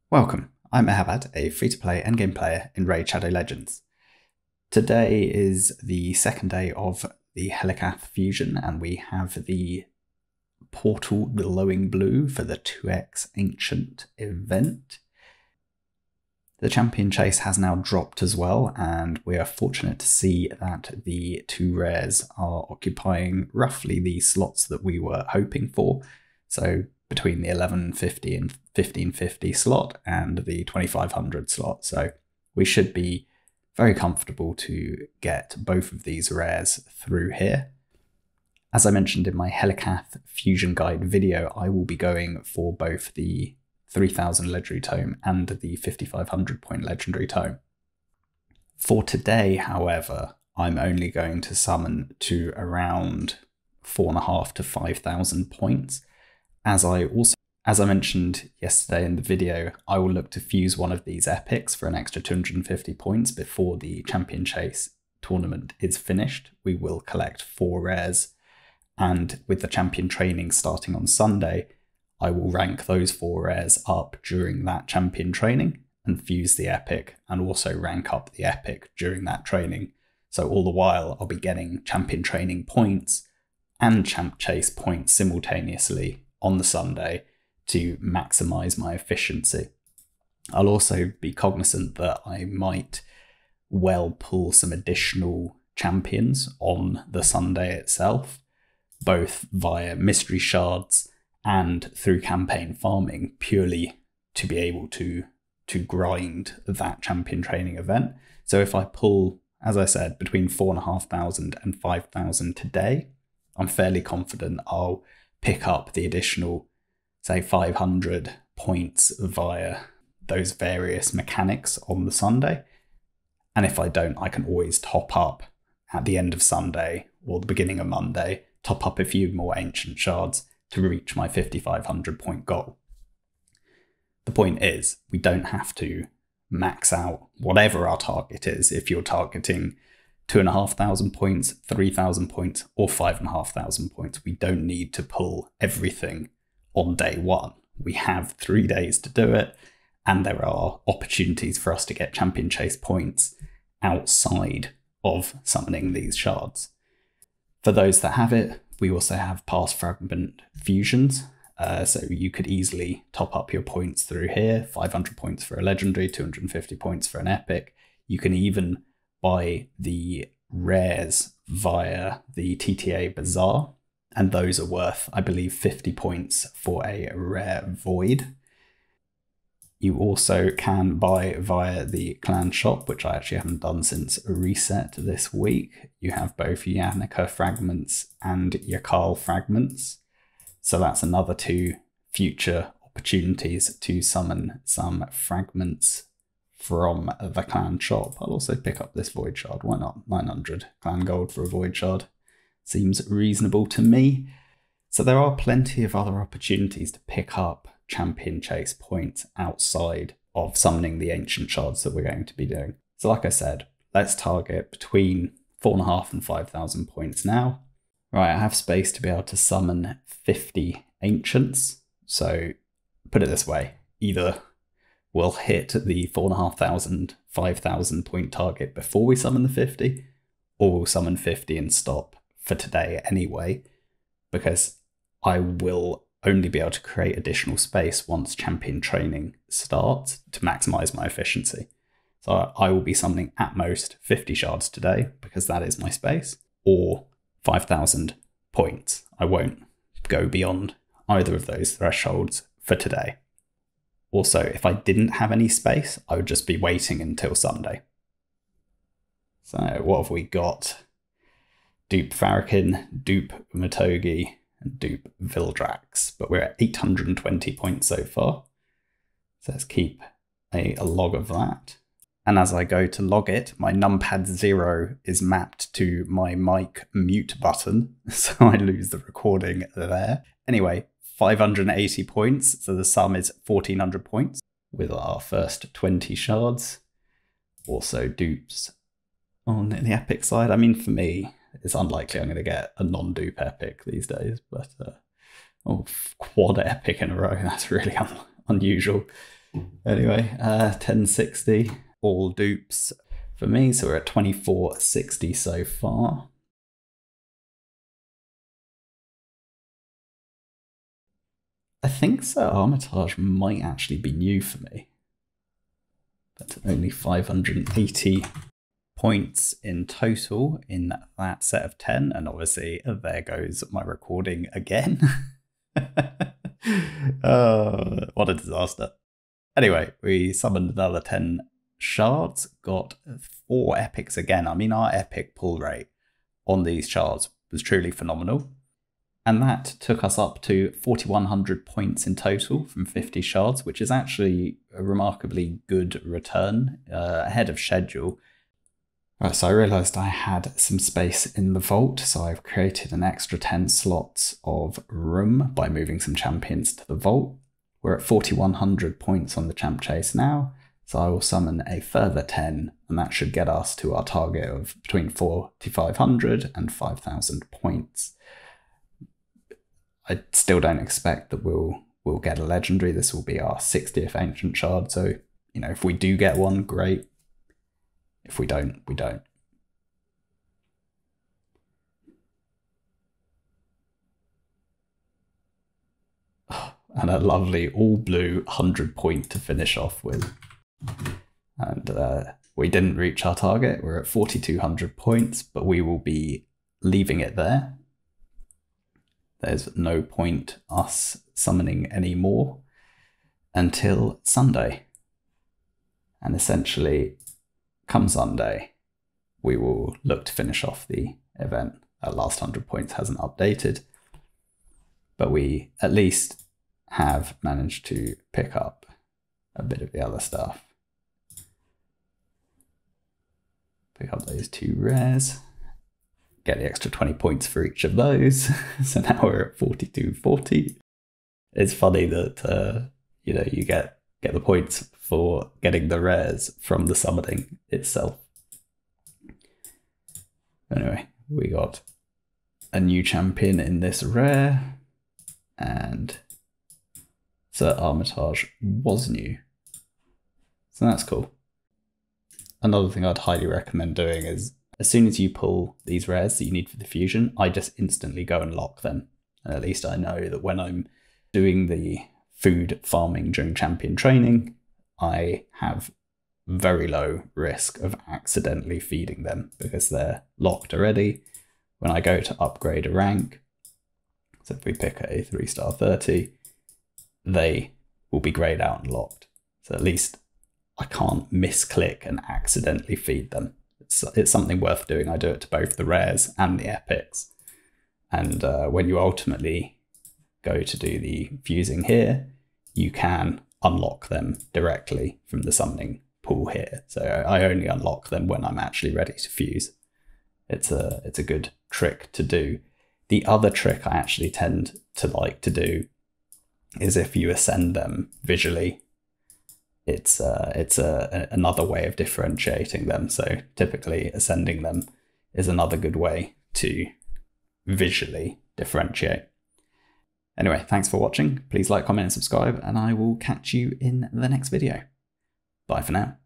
Welcome, I'm Helicath, a free-to-play endgame player in Raid Shadow Legends. Today is the second day of the Helicath Fusion, and we have the portal glowing blue for the 2x Ancient event. The champion chase has now dropped as well, and we are fortunate to see that the two rares are occupying roughly the slots that we were hoping for. So between the 1150 and 1550 slot and the 2500 slot. So we should be very comfortable to get both of these rares through here. As I mentioned in my Helicath Fusion Guide video, I will be going for both the 3000 Legendary Tome and the 5500 point Legendary Tome. For today, however, I'm only going to summon to around 4,500 to 5,000 points. As I mentioned yesterday in the video, I will look to fuse one of these epics for an extra 250 points before the Champion Chase tournament is finished. We will collect 4 rares, and with the Champion training starting on Sunday, I will rank those 4 rares up during that Champion training and fuse the epic, and also rank up the epic during that training. So all the while I'll be getting Champion training points and Champ Chase points simultaneously on the Sunday to maximize my efficiency. I'll also be cognizant that I might well pull some additional champions on the Sunday itself, both via mystery shards and through campaign farming, purely to be able to grind that champion training event. So if I pull, as I said, between 4,500 and 5,000 today, I'm fairly confident I'll pick up the additional, say, 500 points via those various mechanics on the Sunday. And if I don't, I can always top up at the end of Sunday or the beginning of Monday, top up a few more ancient shards to reach my 5,500 point goal. The point is, we don't have to max out whatever our target is. If you're targeting 2,500 points, 3,000 points, or 5,500 points, we don't need to pull everything on day one. We have 3 days to do it, and there are opportunities for us to get Champion Chase points outside of summoning these shards. For those that have it, we also have Past Fragment Fusions, so you could easily top up your points through here, 500 points for a Legendary, 250 points for an Epic. You can even buy the rares via the TTA Bazaar, and those are worth, I believe, 50 points for a rare Void. You also can buy via the clan shop, which I actually haven't done since reset this week. You have both Yannicka fragments and Yakal fragments. So that's another 2 future opportunities to summon some fragments from the clan shop. I'll also pick up this Void Shard. Why not? 900 clan gold for a Void Shard seems reasonable to me. So there are plenty of other opportunities to pick up Champion Chase points outside of summoning the ancient shards that we're going to be doing. So like I said, let's target between 4,500 and 5,000 points now. Right, I have space to be able to summon 50 ancients. So put it this way, either we'll hit the 4,500, 5,000 point target before we summon the 50, or we'll summon 50 and stop for today anyway, because I will only be able to create additional space once champion training starts to maximize my efficiency. So I will be summoning at most 50 shards today because that is my space, or 5,000 points. I won't go beyond either of those thresholds for today. Also, if I didn't have any space, I would just be waiting until Sunday. So what have we got? Dupe Farrakhan, Dupe Matogi, and Dupe Vildrax, but we're at 820 points so far. So let's keep a log of that. And as I go to log it, my numpad 0 is mapped to my mic mute button, so I lose the recording there. Anyway, 580 points, so the sum is 1,400 points with our first 20 shards. Also dupes on the epic side. I mean, for me, it's unlikely I'm going to get a non-dupe epic these days, but quad epic in a row, that's really unusual. Anyway, 1060, all dupes for me, so we're at 2460 so far. I think Sir Armitage might actually be new for me, but only 580 points in total in that set of 10, and obviously there goes my recording again. Oh, what a disaster. Anyway, we summoned another 10 shards, got 4 epics again. I mean, our epic pull rate on these shards was truly phenomenal. And that took us up to 4,100 points in total from 50 shards, which is actually a remarkably good return, ahead of schedule. Right, so I realised I had some space in the vault, so I've created an extra 10 slots of room by moving some champions to the vault. We're at 4,100 points on the champ chase now, so I will summon a further 10, and that should get us to our target of between 4,500 and 5,000 points. I still don't expect that we'll get a legendary. This will be our 60th ancient shard, so you know, if we do get one, great. If we don't, we don't. And a lovely all blue 100 point to finish off with. And we didn't reach our target. We're at 4,200 points, but we will be leaving it there. There's no point us summoning any more until Sunday. And essentially, come Sunday, we will look to finish off the event. Our last 100 points hasn't updated, but we at least have managed to pick up a bit of the other stuff. Pick up those 2 rares. Get the extra 20 points for each of those. So now we're at 4240. It's funny that you know, you get the points for getting the rares from the summoning itself. Anyway, we got a new champion in this rare, and Sir Armitage was new. So that's cool. Another thing I'd highly recommend doing is, as soon as you pull these rares that you need for the fusion, I just instantly go and lock them. And at least I know that when I'm doing the food farming during champion training, I have very low risk of accidentally feeding them because they're locked already. When I go to upgrade a rank, so if we pick a 3-star 30, they will be grayed out and locked. So at least I can't misclick and accidentally feed them. It's something worth doing. I do it to both the rares and the epics. And when you ultimately go to do the fusing here, you can unlock them directly from the summoning pool here. So I only unlock them when I'm actually ready to fuse. It's a good trick to do. The other trick I actually tend to like to do is if you ascend them visually. It's another way of differentiating them. So typically ascending them is another good way to visually differentiate. Anyway, thanks for watching. Please like, comment, and subscribe, and I will catch you in the next video. Bye for now.